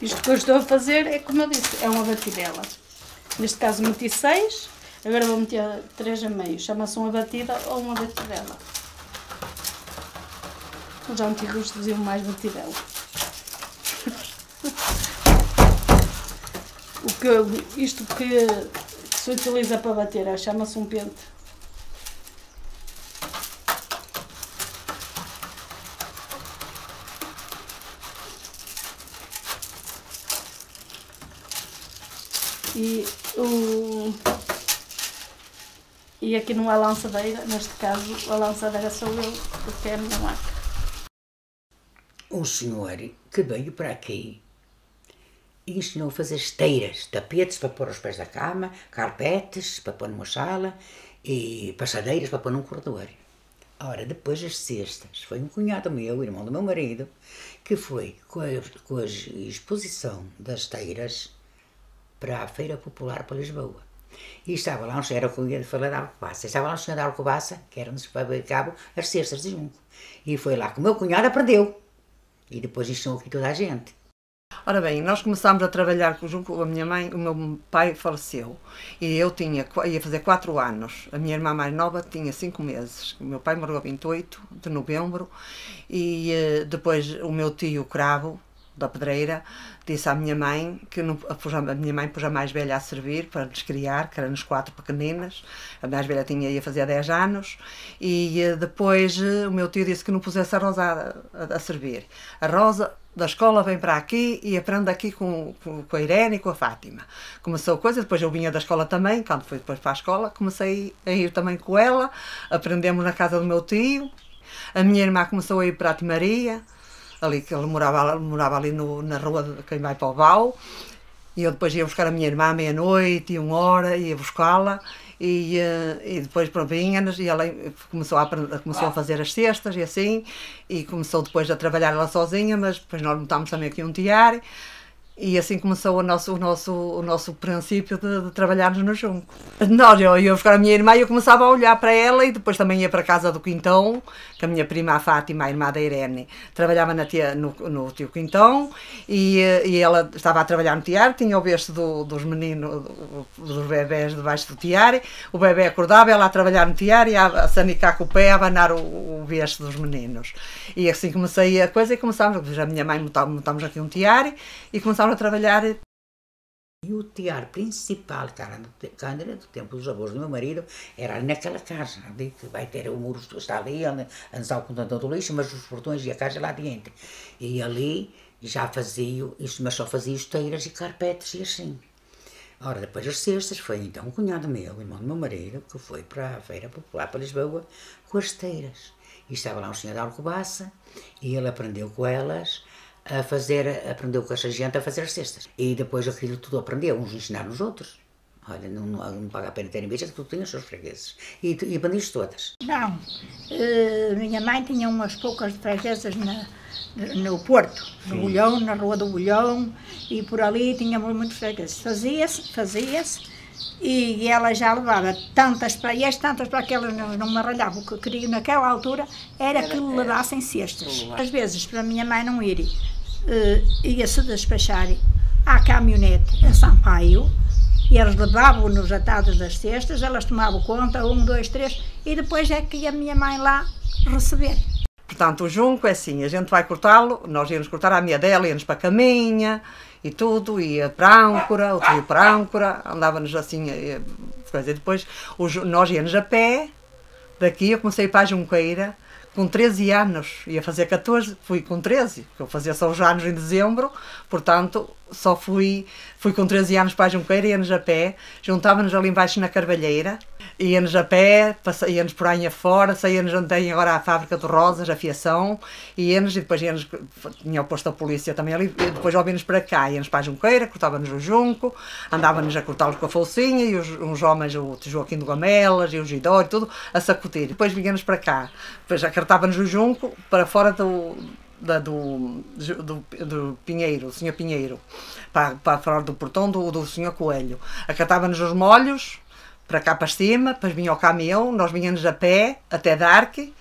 Isto que eu estou a fazer é, como eu disse, é uma batidela. Neste caso meti 6, agora vou meter 3 a meio. Chama-se uma batida ou uma batidela. Os antigos diziam mais batidela. Isto que se utiliza para bater, chama-se um pente. E aqui não há lançadeira, neste caso a lançadeira sou eu, porque é a minha marca. Um senhor que veio para aqui e ensinou a fazer esteiras, tapetes para pôr aos pés da cama, carpetes para pôr numa sala e passadeiras para pôr num corredor. Ora, depois as cestas, foi um cunhado meu, irmão do meu marido, que foi com a exposição das esteiras para a Feira Popular para Lisboa. E estava lá um senhor, era o que eu ia falar da Alcobaça, estava lá um senhor da Alcobaça, que era onde se vai cabo as cestas de junco. E foi lá que o meu cunhado aprendeu. E depois ensinou aqui toda a gente. Ora bem, nós começámos a trabalhar junto, a minha mãe, o meu pai faleceu e eu ia fazer 4 anos, a minha irmã mais nova tinha 5 meses, o meu pai morreu a 28 de novembro e depois o meu tio Cravo, da Pedreira, disse à minha mãe, a minha mãe pôs a mais velha a servir para nos criar, que éramos 4 pequeninas, a mais velha ia fazer 10 anos, e depois o meu tio disse que não pusesse a Rosa a servir. A Rosa da escola vem para aqui e aprende aqui com a Irene e com a Fátima. Começou a coisa, depois eu vinha da escola também, quando fui depois para a escola, comecei a ir também com ela, aprendemos na casa do meu tio, a minha irmã começou a ir para a Timaria, ali que ele morava ali na rua de quem vai para o Val, e eu depois ia buscar a minha irmã à meia-noite, 1h, ia buscá-la, e depois vinha-nos, e ela começou a fazer as cestas e assim, e começou depois a trabalhar ela sozinha, mas depois nós montámos também aqui um tiar, e assim começou o nosso princípio de trabalharmos no junco. Eu ia buscar a minha irmã e eu começava a olhar para ela e depois também ia para a casa do Quintão, que a minha prima, a Fátima, a irmã da Irene, trabalhava no tio Quintão e ela estava a trabalhar no tiar, tinha o berço dos meninos, dos bebés debaixo do tiar, o bebé acordava, ela a trabalhar no tiar e a sanicar com o pé, a abanar o berço dos meninos. E assim comecei a coisa e começámos, a minha mãe montámos aqui um tiar e começámos a trabalhar. E o tiar principal, cara, do tempo dos avós do meu marido, era ali naquela casa, ali que vai ter o muro, está ali, antes ao contentor do lixo, mas os portões e a casa lá dentro. E ali já fazia isso, mas só fazia esteiras e carpetes e assim. Ora, depois as cestas, foi então um cunhado meu, irmão do meu marido, que foi para a Feira Popular para Lisboa com as esteiras. E estava lá um senhor da Alcobaça e ele aprendeu com elas aprendeu com essa gente a fazer as cestas. E depois aquilo tudo aprendeu, uns ensinaram os outros. Olha, não paga a pena ter em vista que tudo tinha os seus fregueses. E aprendiste todas? Não. Minha mãe tinha umas poucas freguesas no Porto, no Bolhão, na Rua do Bolhão, e por ali tínhamos muitos fregueses. Fazia-se, e ela já levava tantas para que elas não me arralhavam. O que eu queria naquela altura era que levassem cestas. Às vezes, para a minha mãe não ir, ia-se despachar à caminhonete a Sampaio, e eles levavam-nos atados das cestas, elas tomavam conta, 1, 2, 3, e depois é que ia a minha mãe lá receber. Portanto, o junco é assim, a gente vai cortá-lo, nós íamos cortar a minha dela, íamos para a caminha e tudo, ia para a âncora, outro ia para a âncora, andávamos assim, coisa. E depois nós íamos a pé, daqui eu comecei para a Junqueira, com 13 anos, ia fazer 14, fui com 13, porque eu fazia só os anos em dezembro, portanto, só fui com 13 anos para a Junqueira, íamos a pé, juntávamos ali embaixo na Carvalheira, íamos a pé, íamos por aí afora, saíamos onde tem agora a fábrica de rosas, a fiação, e depois tinha o posto da polícia também ali, e depois já vinhamos para cá, íamos para a Junqueira, cortávamos o junco, andávamos a cortá-los com a folcinha, e uns homens, o Joaquim de Gamelas e o Gidó e tudo, a sacudir. Depois vinhamos para cá, depois já cortávamos o junco para fora do Pinheiro, do Sr. Pinheiro, para fora do portão do Sr. Coelho. Acatávamos os molhos, para cá para cima, depois vinha o caminhão, nós vinhamos a pé até Darque,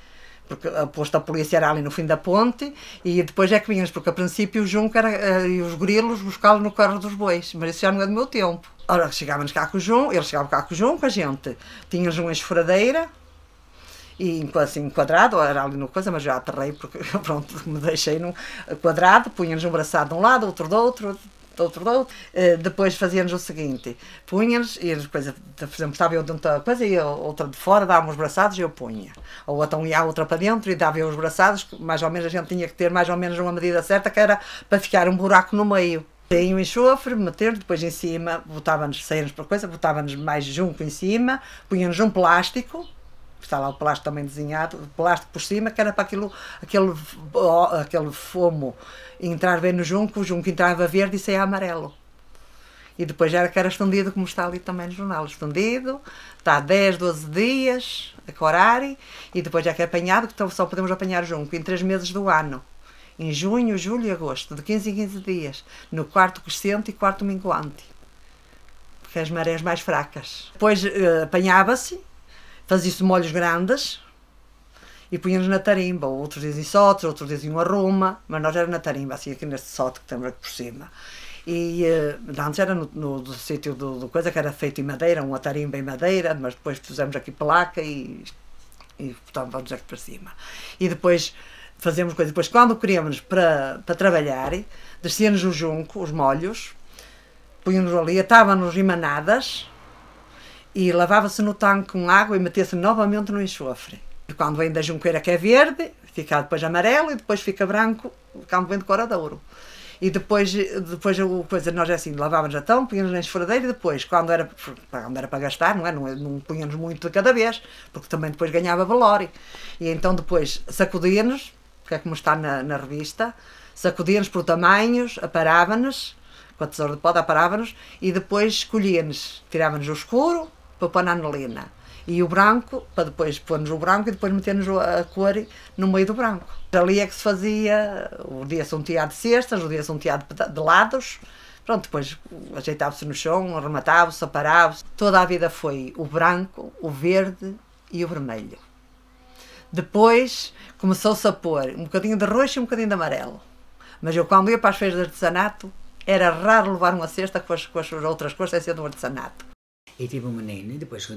porque a posto a polícia era ali no fim da ponte, e depois é que vinhas, porque a princípio o junco era, e os grilos buscá-lo no carro dos bois, mas isso já não é do meu tempo. Ora, chegávamos cá com o junco, eles chegavam cá com o junco, a gente tínhamos uma esfuradeira, e assim enquadrado, era ali no coisa, mas já aterrei, porque pronto, me deixei num quadrado, punha-nos um braçado de um lado, outro do outro, depois fazíamos o seguinte, punha-nos, e depois, por exemplo, estava eu dentro da coisa e outra de fora, dava-me os braçados e eu punha. Ou então ia a outra para dentro e dava eu os braçados, mais ou menos a gente tinha que ter mais ou menos uma medida certa, que era para ficar um buraco no meio. Tem o enxofre, meter, depois em cima, botava-nos, saímos para coisa, botava-nos mais junco em cima, punha-nos um plástico, está lá o plástico também desenhado, plástico por cima, que era para aquele fomo entrar bem no junco, o junco entrava verde e saía amarelo. E depois era que era estendido, como está ali também no jornal, estendido, está 10, 12 dias a corar, e depois é que é apanhado, que só podemos apanhar junco em 3 meses do ano. Em junho, julho e agosto, de 15 em 15 dias, no quarto crescente e quarto minguante, porque as marés mais fracas. Depois apanhava-se, fazia-se molhos grandes e punha-nos na tarimba. Outros dizem sotes, outros dizem arruma, mas nós era na tarimba, assim aqui neste sote que temos aqui por cima. E antes era no sítio do coisa, que era feito em madeira, uma tarimba em madeira, mas depois pusemos aqui placa e botávamos aqui para cima. E depois fazíamos coisa. Depois, quando queríamos para trabalhar, descíamos o junco, os molhos, punhamos ali, atávamos em manadas, e lavava-se no tanque com água e metia-se novamente no enxofre. E quando vem da junqueira, que é verde, fica depois amarelo e depois fica branco quando vem de coradouro. E depois coisa, nós é assim, lavávamos a tão, punhamos na esfuradeira e depois, quando era para gastar, não punhamos muito de cada vez, porque também depois ganhava valor. E então depois sacudíamos, que é como está na revista, sacudíamos por tamanhos, aparava-nos, com a tesoura de pó, aparava-nos, e depois escolhia-nos, tirava-nos o escuro, para pôr na anilina, e o branco, para depois pôr-nos o branco e depois meter-nos a cor no meio do branco. Ali é que se fazia, o dia-se um teado de cestas, o dia-se um teado de lados, pronto, depois ajeitava-se no chão, arrematava-se, aparava-se. Toda a vida foi o branco, o verde e o vermelho. Depois começou-se a pôr um bocadinho de roxo e um bocadinho de amarelo. Mas eu, quando ia para as feiras de artesanato, era raro levar uma cesta com as outras cores, sem ser do artesanato. E tive um menino, e depois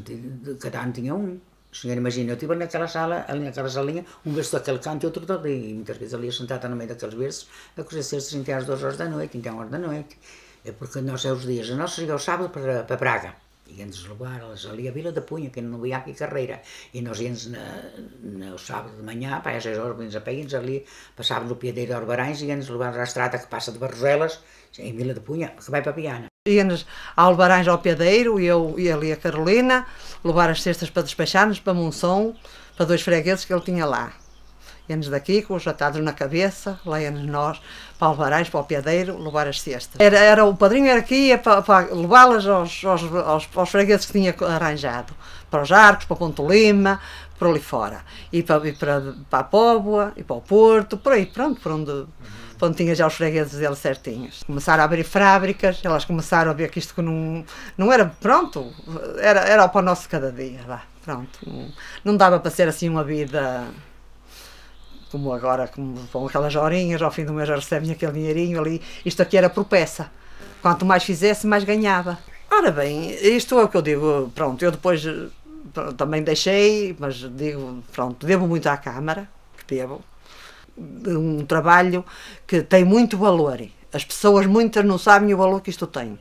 cada ano tinha um. O senhor imagina, eu estive naquela sala, ali naquela salinha, um berço daquele canto e outro dali. E muitas vezes ali sentada no meio daqueles berços, a cozer cestas até às 2 horas da noite, então horas da noite. É porque nós é os dias, nós chegamos ao sábado para Braga. Íamos levar elas ali a Vila da Punha, que não via aqui carreira. E nós íamos no sábado de manhã, para às 6 horas, íamos a pé, íamos ali, passávamos no Piadeiro de Orbarães e íamos levar à estrada que passa de Barroselas, em Vila da Punha, que vai para Viana. Íamos a Albarães ao Piadeiro, eu e ali a Carolina, levar as cestas para despachar-nos para Monção, para 2 fregueses que ele tinha lá. Íamos daqui com os atados na cabeça, lá íamos nós para Albarães, para o Piadeiro, levar as cestas. O padrinho era aqui, ia para levá-las aos fregueses que tinha arranjado, para os Arcos, para Ponte Lima, por ali fora. E para a Póvoa, e para o Porto, por aí, pronto, por onde tinha já os fregueses dele certinhos. Começaram a abrir fábricas, elas começaram a ver que isto que não era, pronto, era para o nosso cada dia, vá, pronto. Não dava para ser assim uma vida como agora, como com aquelas horinhas, ao fim do mês já recebem aquele dinheirinho ali. Isto aqui era por peça. Quanto mais fizesse, mais ganhava. Ora bem, isto é o que eu digo, pronto, eu depois também deixei, mas digo, pronto, devo muito à Câmara, que devo. Um trabalho que tem muito valor. As pessoas muitas não sabem o valor que isto tem.